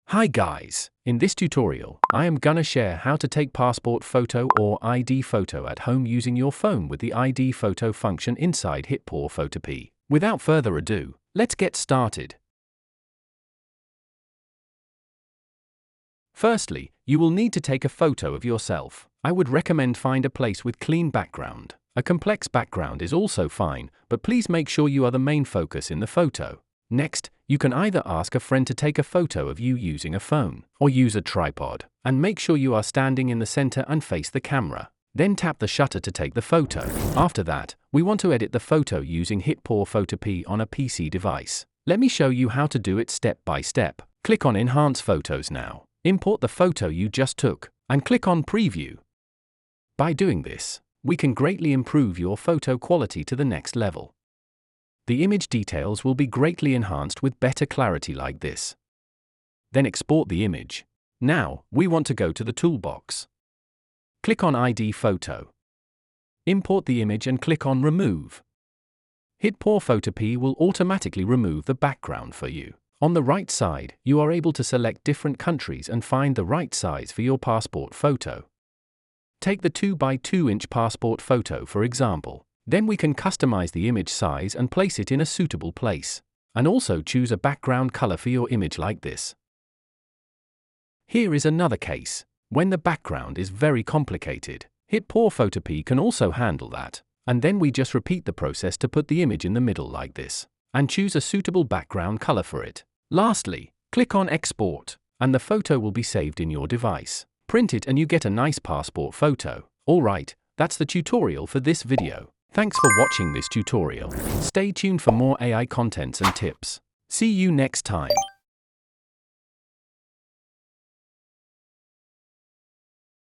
Hi guys, in this tutorial, I am gonna share how to take passport photo or ID photo at home using your phone with the ID photo function inside HitPaw FotorPea. Without further ado, let's get started. Firstly, you will need to take a photo of yourself. I would recommend find a place with clean background. A complex background is also fine, but please make sure you are the main focus in the photo. Next, you can either ask a friend to take a photo of you using a phone, or use a tripod, and make sure you are standing in the center and face the camera. Then tap the shutter to take the photo. After that, we want to edit the photo using HitPaw FotorPea on a PC device. Let me show you how to do it step by step. Click on Enhance Photos now. Import the photo you just took, and click on Preview. By doing this, we can greatly improve your photo quality to the next level. The image details will be greatly enhanced with better clarity like this. Then export the image. Now, we want to go to the toolbox. Click on ID Photo. Import the image and click on Remove. HitPaw FotorPea will automatically remove the background for you. On the right side, you are able to select different countries and find the right size for your passport photo. Take the 2x2-inch passport photo for example. Then we can customize the image size and place it in a suitable place. And also choose a background color for your image like this. Here is another case. When the background is very complicated, HitPaw FotorPea can also handle that. And then we just repeat the process to put the image in the middle like this. And choose a suitable background color for it. Lastly, click on Export, and the photo will be saved in your device. Print it and you get a nice passport photo. Alright, that's the tutorial for this video. Thanks for watching this tutorial. Stay tuned for more AI contents and tips. See you next time.